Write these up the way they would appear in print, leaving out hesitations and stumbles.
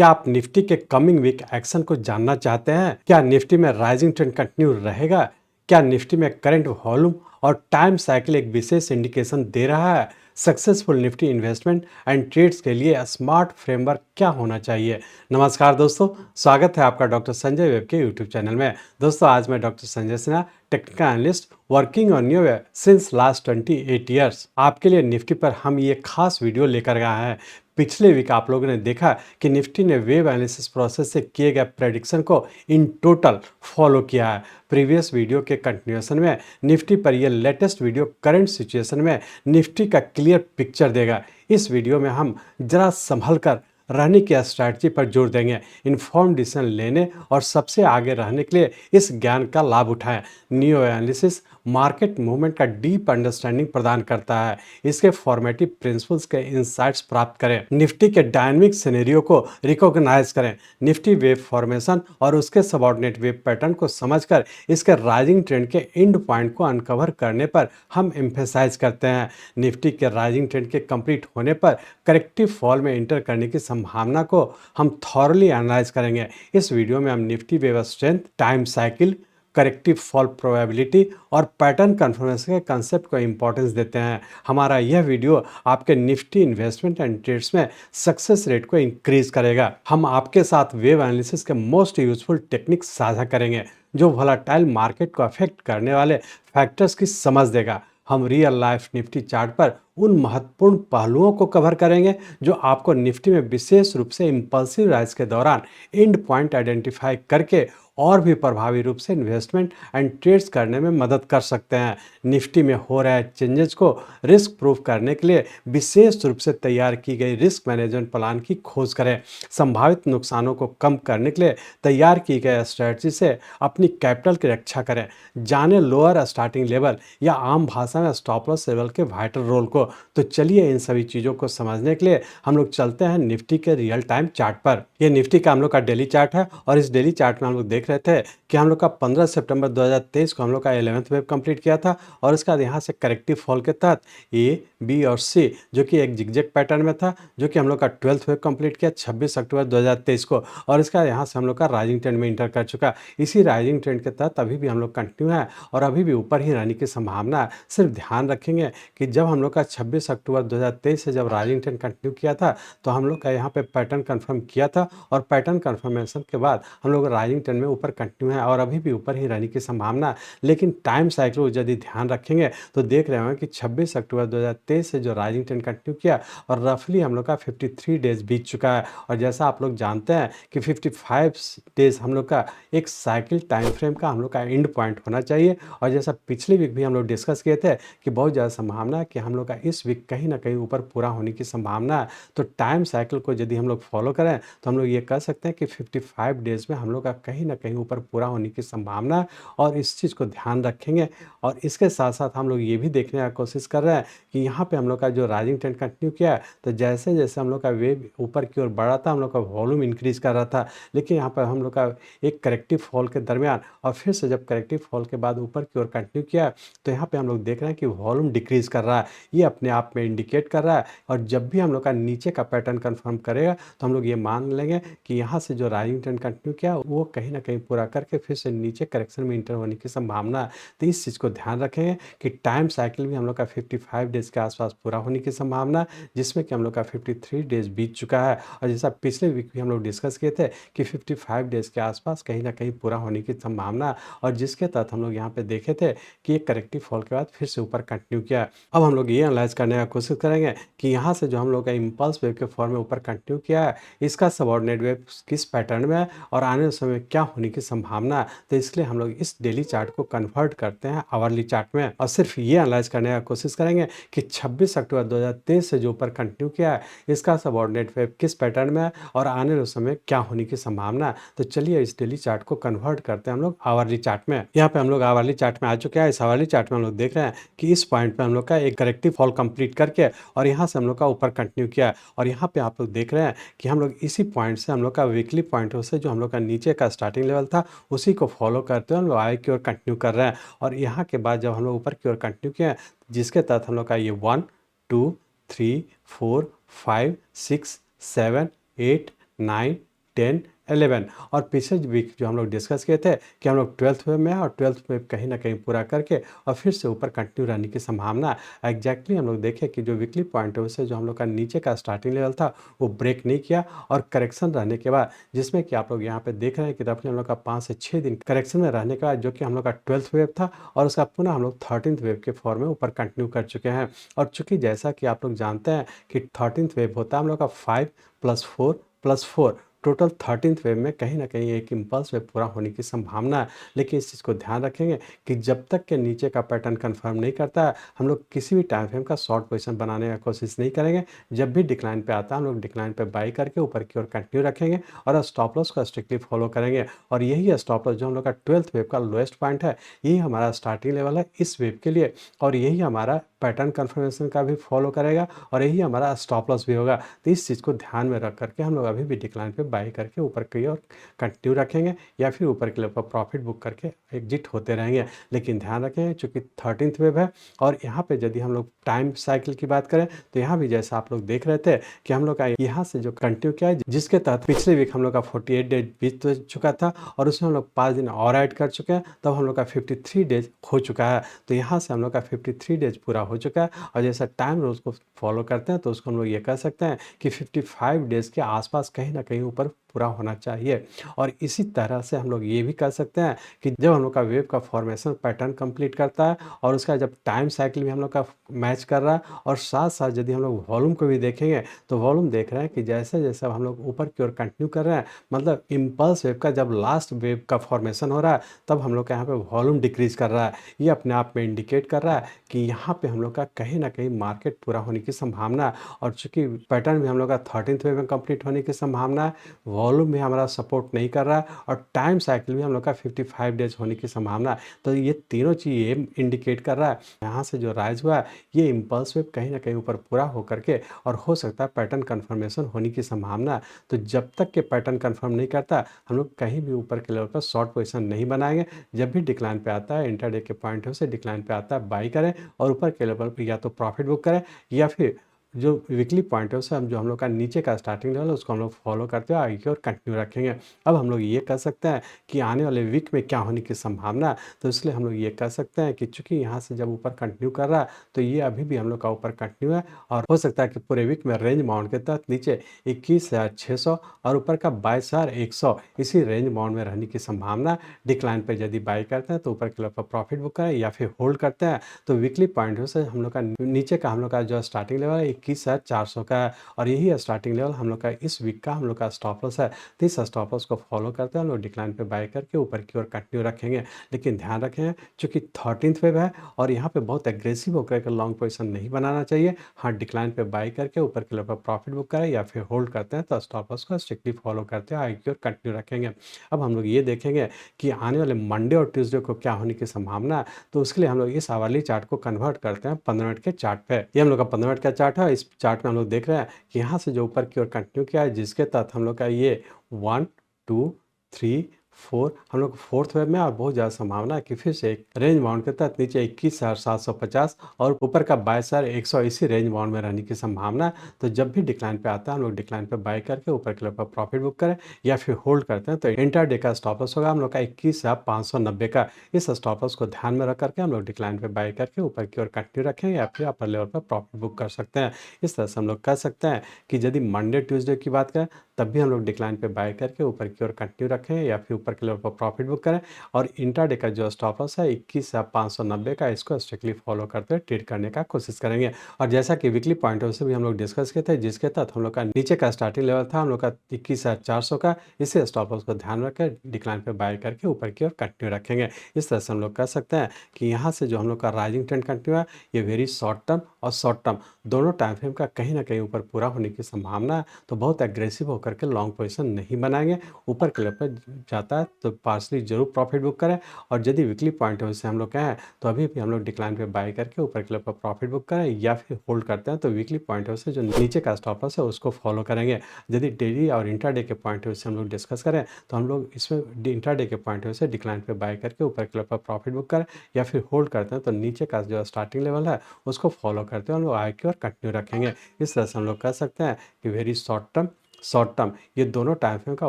क्या आप निफ्टी के कमिंग वीक एक्शन को जानना चाहते हैं? क्या निफ्टी में राइजिंग ट्रेंड कंटिन्यू रहेगा? क्या निफ्टी में करंट वॉल्यूम और टाइम साइकिल एक विशेष इंडिकेशन दे रहा है? Successful Nifty investment and trades के लिए स्मार्ट फ्रेमवर्क क्या होना चाहिए? नमस्कार दोस्तों, स्वागत है आपका डॉक्टर संजय वेब के यूट्यूब चैनल में। दोस्तों, आज मैं doctor Sanjay Sinha, technical analyst working on new since last 28 years, आपके लिए निफ्टी पर हम ये खास वीडियो लेकर आए हैं। पिछले वीक आप लोगों ने देखा कि निफ्टी ने वेव एनालिसिस प्रोसेस से किए गए प्रेडिक्शन को इन टोटल फॉलो किया है। प्रीवियस वीडियो के कंटिन्यूएशन में निफ्टी पर यह लेटेस्ट वीडियो करंट सिचुएशन में निफ्टी का क्लियर पिक्चर देगा। इस वीडियो में हम जरा संभल कर रहने की स्ट्रैटेजी पर जोर देंगे, इन्फॉर्म डिसीजन लेने और सबसे आगे रहने के लिए इस ज्ञान का लाभ उठाएं। न्यू एनालिसिस मार्केट मूवमेंट का डीप अंडरस्टैंडिंग प्रदान करता है। इसके फॉर्मेटिव प्रिंसिपल्स के इंसाइट्स प्राप्त करें, निफ्टी के डायनामिक सिनेरियो को रिकॉग्नाइज करें, निफ्टी वेव फॉर्मेशन और उसके सबऑर्डिनेट वेव पैटर्न को समझकर इसके राइजिंग ट्रेंड के एंड पॉइंट को अनकवर करने पर हम एम्फेसाइज करते हैं। निफ्टी के राइजिंग ट्रेंड के कंप्लीट होने पर करेक्टिव फॉल में एंटर करने की संभावना को हम थॉरली एनालाइज करेंगे। इस वीडियो में हम Nifty wave strength, time cycle, corrective fall probability और पैटर्न कन्फर्मेशन के कंसेप्ट को इंपॉर्टेंस देते हैं। हमारा यह वीडियो आपके निफ्टी इन्वेस्टमेंट एंड ट्रेड्स में सक्सेस रेट को इंक्रीज करेगा। हम आपके साथ वेव एनालिसिस के मोस्ट यूजफुल टेक्निक्स साझा करेंगे जो वोलेटाइल मार्केट को अफेक्ट करने वाले फैक्टर्स की समझ देगा। हम रियल लाइफ निफ्टी चार्ट पर उन महत्वपूर्ण पहलुओं को कवर करेंगे जो आपको निफ्टी में विशेष रूप से इंपल्सिव राइज के दौरान एंड पॉइंट आइडेंटिफाई करके और भी प्रभावी रूप से इन्वेस्टमेंट एंड ट्रेड्स करने में मदद कर सकते हैं। निफ्टी में हो रहे चेंजेस को रिस्क प्रूफ करने के लिए विशेष रूप से तैयार की गई रिस्क मैनेजमेंट प्लान की खोज करें। संभावित नुकसानों को कम करने के लिए तैयार की गई स्ट्रेटजी से अपनी कैपिटल की रक्षा करें। जाने लोअर स्टार्टिंग लेवल या आम भाषा में स्टॉप लॉस लेवल के वाइटल रोल को। तो चलिए इन सभी चीज़ों को समझने के लिए हम लोग चलते हैं निफ्टी के रियल टाइम चार्ट पर। ये निफ्टी का हम लोग का डेली चार्ट है और इस डेली चार्ट में हम लोग देख रहे थे कि हम लोग का 15 सितंबर 2023 को हम लोग का 11th वेव कंप्लीट किया था और इसके बाद यहाँ से करेक्टिव फॉल के तहत ए, बी और सी जो कि एक जिगजैग पैटर्न में था, जो कि हम लोग का 12th वेव कंप्लीट किया 26 अक्टूबर 2023 को और इसके बाद यहाँ से हम लोग का राइजिंग ट्रेंड में इंटर कर चुका। इसी राइजिंग ट्रेंड के तहत अभी भी हम लोग कंटिन्यू है और अभी भी ऊपर ही रहने की संभावना है। सिर्फ ध्यान रखेंगे कि जब हम लोग का 26 अक्टूबर 2023 से जब राइजिंग ट्रेंड कंटिन्यू किया था तो हम लोग का यहाँ पे पैटर्न कंफर्म किया था और पैटर्न कंफर्मेशन के बाद हम लोग राइजिंग ट्रेंड में ऊपर कंटिन्यू है और अभी भी ऊपर ही रहने की संभावना। लेकिन टाइम साइकिल यदि ध्यान रखेंगे तो देख रहे होंगे कि 26 अक्टूबर 2023 से जो राइजिंग ट्रेंड कंटिन्यू किया और रफली हम लोग का 53 डेज बीत चुका है और जैसा आप लोग जानते हैं कि 55 डेज हम लोग का एक साइकिल टाइम फ्रेम का हम लोग का एंड पॉइंट होना चाहिए। और जैसा पिछले वीक भी हम लोग डिस्कस किए थे कि बहुत ज़्यादा संभावना है कि हम लोग का इस वीक कहीं ना कहीं ऊपर पूरा होने की संभावना है। तो टाइम साइकिल को यदि हम लोग फॉलो करें तो हम लोग ये कह सकते हैं कि 55 डेज में हम लोग का कहीं ना कहीं ऊपर पूरा होने की संभावना है और इस चीज़ को ध्यान रखेंगे। और इसके साथ साथ हम लोग ये भी देखने का कोशिश कर रहे हैं कि यहाँ पे हम लोग का जो राइजिंग ट्रेंड कंटिन्यू किया है तो जैसे जैसे हम लोग का वेव ऊपर की ओर बढ़ा था हम लोग का वॉल्यूम इंक्रीज कर रहा था, लेकिन यहाँ पर हम लोग का एक करेक्टिव फॉल के दरमियान और फिर से जब करेक्टिव फॉल के बाद ऊपर की ओर कंटिन्यू किया तो यहाँ पे हम लोग देख रहे हैं कि वॉल्यूम डिक्रीज कर रहा है। ये अपने आप में इंडिकेट कर रहा है और जब भी हम लोग का नीचे का पैटर्न कंफर्म करेगा तो हम लोग ये मान लेंगे कि यहाँ से जो राइजिंग ट्रेंड कंटिन्यू किया वो कहीं ना कहीं पूरा करके फिर से नीचे करेक्शन में इंटर होने की संभावना है। तो इस चीज़ को ध्यान रखेंगे कि टाइम साइकिल भी हम लोग का 55 डेज के आसपास पूरा होने की संभावना है, जिसमें कि हम लोग का 53 डेज बीत चुका है और जैसा पिछले वीक भी हम लोग डिस्कस किए थे कि 55 डेज के आसपास कहीं ना कहीं पूरा होने की संभावना है और जिसके तहत हम लोग यहाँ पे देखे थे कि एक करेक्टिव फॉल के बाद फिर से ऊपर कंटिन्यू किया। अब हम लोग ये एनालाइज करने का कोशिश करेंगे कि यहाँ से जो हम लोग का इम्पल्स वेव के फॉर्म में ऊपर कंटिन्यू किया है इसका सबऑर्डिनेट वेव किस पैटर्न में है और आने वाले समय क्या होने की संभावना है। तो इसलिए हम लोग इस डेली चार्ट को कन्वर्ट करते हैं आवरली चार्ट में और सिर्फ ये एनालाइज करने का कोशिश करेंगे कि 26 अक्टूबर 2023 से जो ऊपर कंटिन्यू किया है इसका सबऑर्डिनेट वेव किस पैटर्न में है और आने वाले समय क्या होने की संभावना है। तो चलिए इस डेली चार्ट को कन्वर्ट करते हैं हम लोग आवरली चार्ट में। यहाँ पे हम लोग आवरली चार्ट में आ चुके हैं। इस आवरली चार्ट में हम लोग देख रहे हैं कि इस पॉइंट पे हम लोग का एक करेक्टिव फॉल कंप्लीट करके और यहाँ से हम लोग का ऊपर कंटिन्यू किया और यहाँ पे आप लोग देख रहे हैं कि हम लोग इसी पॉइंट से हम लोग का वीकली पॉइंट से जो हम लोग का नीचे का स्टार्टिंग लेवल था उसी को फॉलो करते हुए हम लोग आगे की ओर कंटिन्यू कर रहे हैं और यहाँ के बाद जब हम लोग ऊपर की ओर कंटिन्यू किए जिसके तहत हम लोग का ये 1 2 3 4 5 6 7 8 9 10, 11 और पिछले वीक जो हम लोग डिस्कस किए थे कि हम लोग 12th वेव में हैं और 12th वेव कहीं न कहीं पूरा करके और फिर से ऊपर कंटिन्यू रहने की संभावना एग्जैक्टली हम लोग देखें कि जो वीकली पॉइंट है उससे जो हम लोग का नीचे का स्टार्टिंग लेवल था वो ब्रेक नहीं किया और करेक्शन रहने के बाद जिसमें कि आप लोग यहाँ पे देख रहे हैं कि रफली हम लोग का 5 से 6 दिन करेक्शन में रहने के बाद जो कि हम लोग का 12th वेव था और उसका पुनः हम लोग 13th वेव के फॉर्म में ऊपर कंटिन्यू कर चुके हैं। और चूंकि जैसा कि आप लोग जानते हैं कि 13th वेव होता है हम लोग का 5 + 4 + 4 टोटल 13th वेव में कहीं न कहीं एक इम्पल्स वेव पूरा होने की संभावना है। लेकिन इस चीज़ को ध्यान रखेंगे कि जब तक के नीचे का पैटर्न कंफर्म नहीं करता है, हम लोग किसी भी टाइम फ्रेम का शॉर्ट पोजीशन बनाने का कोशिश नहीं करेंगे। जब भी डिक्लाइन पे आता है, हम लोग डिक्लाइन पे बाई करके ऊपर की ओर कंटिन्यू रखेंगे और स्टॉप लॉस को स्ट्रिक्टली फॉलो करेंगे। और यही स्टॉप लॉस जो हम लोग का 12th वेव का लोएस्ट पॉइंट है, यही हमारा स्टार्टिंग लेवल है इस वेव के लिए और यही हमारा पैटर्न कंफर्मेशन का भी फॉलो करेगा और यही हमारा स्टॉप लॉस भी होगा। तो इस चीज़ को ध्यान में रख करके हम लोग अभी भी डिक्लाइन पे बाई करके ऊपर की ओर कंटिन्यू रखेंगे या फिर ऊपर के लेवल पर प्रॉफिट बुक करके एग्जिट होते रहेंगे। लेकिन ध्यान रखें चूँकि 13th वेव है और यहाँ पे यदि हम लोग टाइम साइकिल की बात करें तो यहाँ भी जैसा आप लोग देख रहे थे कि हम लोग का यहाँ से जो कंटिन्यू किया है जिसके तहत पिछले वीक हम लोग का 48 डेज बीत चुका था और उसमें हम लोग 5 दिन और ऐड कर चुके हैं, तब हम लोग का 53 डेज हो चुका है। तो यहाँ से हम लोग का 53 डेज पूरा हो चुका है और जैसा टाइम रोज को फॉलो करते हैं तो उसको हम लोग ये कह सकते हैं कि 55 डेज के आसपास कहीं ना कहीं ऊपर पूरा होना चाहिए। और इसी तरह से हम लोग ये भी कह सकते हैं कि जब हम लोग का वेव का फॉर्मेशन पैटर्न कंप्लीट करता है और उसका जब टाइम साइकिल भी हम लोग का मैच कर रहा है और साथ साथ यदि हम लोग वॉल्यूम को भी देखेंगे तो वॉल्यूम देख रहे हैं कि जैसे जैसे हम लोग ऊपर की ओर कंटिन्यू कर रहे हैं, मतलब इम्पल्स वेव का जब लास्ट वेव का फॉर्मेशन हो रहा है तब हम लोग का यहाँ पे वॉल्यूम डिक्रीज कर रहा है। ये अपने आप में इंडिकेट कर रहा है कि यहाँ पे हम लोग का कहीं ना कहीं मार्केट पूरा होने की संभावना है। और चूंकि पैटर्न भी हम लोग का 13th वेव में कंप्लीट होने की संभावना है, वॉल्यूम भी हमारा सपोर्ट नहीं कर रहा है और टाइम साइकिल भी हम लोग का 55 डेज होने की संभावना है। तो ये तीनों चीज़ ये इंडिकेट कर रहा है यहाँ से जो राइज हुआ है ये इम्पल्स वेव कहीं ना कहीं ऊपर पूरा होकर के और हो सकता है पैटर्न कन्फर्मेशन होने की संभावना है। तो जब तक के पैटर्न कन्फर्म नहीं करता हम लोग कहीं भी ऊपर के लेवल पर शॉर्ट पोजीशन नहीं बनाएंगे। जब भी डिक्लाइन पे आता है इंटरडे के पॉइंट से डिक्लाइन पे आता है बाई करें और ऊपर के लेवल पर या तो प्रॉफिट बुक करें या फिर जो वीकली पॉइंट है उससे हम लोग का नीचे का स्टार्टिंग लेवल है उसको हम लोग फॉलो करते हुए आगे और कंटिन्यू रखेंगे। अब हम लोग ये कह सकते हैं कि आने वाले वीक में क्या होने की संभावना है, तो इसलिए हम लोग ये कह सकते हैं कि चूंकि यहाँ से जब ऊपर कंटिन्यू कर रहा है तो ये अभी भी हम लोग का ऊपर कंटिन्यू है और हो सकता है कि पूरे वीक में रेंज बाउंड के तहत नीचे 21,600 और ऊपर का 22,100 इसी रेंज बाउंड में रहने की संभावना। डिक्लाइन पर यदि बाई करते हैं तो ऊपर के लेवल पर प्रॉफिट बुक करें या फिर होल्ड करते हैं तो वीकली पॉइंट से हम लोग का नीचे का हम लोग का जो स्टार्टिंग लेवल है 21,400 का है और यही स्टार्टिंग लेवल हम लोग का इस वीक का हम लोग का स्टॉप लॉस है। तो इस स्टॉप लॉस को फॉलो करते हैं हम लोग डिक्लाइन पे बाय करके ऊपर की ओर कंटिन्यू रखेंगे। लेकिन ध्यान रखें चूंकि 13th वेव है और यहाँ पे बहुत एग्रेसिव होकर के लॉन्ग पोजीशन नहीं बनाना चाहिए। हाँ, डिक्लाइन पे बाय करके ऊपर के लेवल पर प्रॉफिट बुक करें या फिर होल्ड करते हैं तो स्टॉप लॉस को स्ट्रिक्टली फॉलो करते हैं आगे की ओर कंटिन्यू रखेंगे। अब हम लोग ये देखेंगे कि आने वाले मंडे और ट्यूसडे को क्या होने की संभावना है, तो उसके लिए हम लोग इस आवर्ली चार्ट को कन्वर्ट करते हैं 15 मिनट के चार्ट पे। ये हम लोग का 15 मिनट का चार्ट है। इस चार्ट में हम लोग देख रहे हैं कि यहाँ से जो ऊपर की ओर कंटिन्यू किया है जिसके तहत हम लोग का ये 1 2 3 4 हम लोग फोर्थ वेव में और बहुत ज़्यादा संभावना है कि फिर से एक रेंज बाउंड के तहत नीचे 21,750 और ऊपर का 22,100 इसी रेंज बाउंड में रहने की संभावना है। तो जब भी डिक्लाइन पे आता है हम लोग डिक्लाइन पे बाय करके ऊपर के लेवल पर प्रॉफिट बुक करें या फिर होल्ड करते हैं तो इंटर डे का स्टॉप लॉस होगा हम लोग का 21,590 का। इस स्टॉप लॉस को ध्यान में रख करके हम लोग डिक्लाइन पे बाय करके ऊपर की ओर कंटिन्यू रखेंगे या फिर अपर लेवल पर प्रॉफिट बुक कर सकते हैं। इस तरह से हम लोग कह सकते हैं कि यदि मंडे ट्यूसडे की बात करें तब भी हम लोग डिक्लाइन पे बाय करके ऊपर की ओर कंटिन्यू रखें या फिर ऊपर के लेवल पर प्रॉफिट बुक करें और इंट्राडे का जो स्टॉप लॉस है 21,590 का, इसको स्ट्रिक्टली फॉलो करते हुए ट्रेड करने का कोशिश करेंगे। और जैसा कि वीकली पॉइंट से भी हम लोग डिस्कस किए थे जिसके तहत हम लोग का नीचे का स्टार्टिंग लेवल था हम लोग का 21,400 का, इसी स्टॉप लॉस को ध्यान रखकर डिक्लाइन पे बाय करके ऊपर की ओर कंटिन्यू रखेंगे। इस तरह से हम लोग कह सकते हैं कि यहाँ से जो हम लोग का राइजिंग ट्रेंड कंटिन्यू है ये वेरी शॉर्ट टर्म और शॉर्ट टर्म दोनों टाइम फ्रेम का कहीं ना कहीं ऊपर पूरा होने की संभावना है। तो बहुत एग्रेसिव होकर के लॉन्ग पोजीशन नहीं बनाएंगे। ऊपर के लेवल पर जाता है तो पार्सली जरूर प्रॉफिट बुक करें और यदि वीकली पॉइंट से हम लोग कहें तो अभी भी हम लोग डिक्लाइन पे बाय करके ऊपर के लेवल पर प्रॉफिट बुक करें या फिर होल्ड करते हैं तो वीकली पॉइंट से जो नीचे का स्टॉप लॉस है उसको फॉलो करेंगे। यदि डेली और इंट्राडे के पॉइंट से हम लोग डिस्कस करें तो हम लोग इसमें इंट्राडे के पॉइंट से डिक्लाइन पे बाय करके ऊपर के लेवल पर प्रॉफिट बुक करें या फिर होल्ड करते हैं तो नीचे का जो स्टार्टिंग लेवल है उसको फॉलो करते हैं हम लोग आगे की ओर कंटिन्यू रखेंगे। इस तरह से हम लोग कह सकते हैं कि very short term short term, ये दोनों टाइम फ्रेम का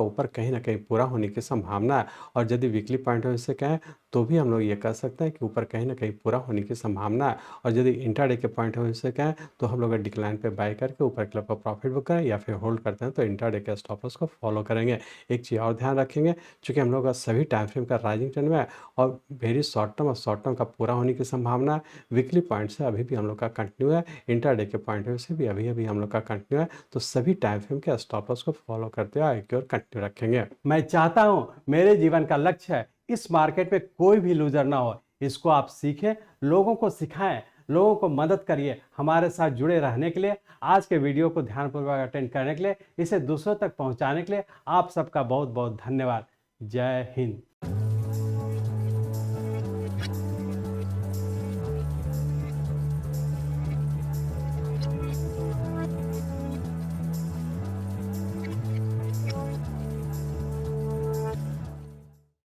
ऊपर कहीं न कहीं पूरा होने की संभावना है। और यदि वीकली पॉइंट ऑफ व्यू से कहें तो भी हम लोग ये कह सकते हैं कि ऊपर कहीं न कहीं पूरा होने की संभावना है। और यदि इंट्राडे के पॉइंट ऑफ व्यू से कहें तो हम लोग डिक्लाइन पे बाय करके ऊपर की तरफ प्रॉफिट बुक करें या फिर होल्ड करते हैं तो इंट्राडे के स्टॉप लॉस को फॉलो करेंगे। एक चीज़ और ध्यान रखेंगे, चूँकि हम लोग का सभी टाइम फ्रेम का राइजिंग ट्रेंड में है और वेरी शॉर्ट टर्म और शॉर्ट टर्म का पूरा होने की संभावना है। वीकली पॉइंट से अभी भी हम लोग का कंटिन्यू है, इंट्राडे के पॉइंट ऑफ व्यू से भी अभी हम लोग का कंटिन्यू है। तो सभी टाइम फ्रेम के स्टॉप लॉस को फॉलो करते हुए आगे की ओर कंटिन्यू रखेंगे। मैं चाहता हूं मेरे जीवन का लक्ष्य है इस मार्केट में कोई भी लूजर ना हो। इसको आप सीखें, लोगों को सिखाएं, लोगों को मदद करिए। हमारे साथ जुड़े रहने के लिए, आज के वीडियो को ध्यानपूर्वक अटेंड करने के लिए, इसे दूसरों तक पहुंचाने के लिए आप सबका बहुत बहुत धन्यवाद। जय हिंद।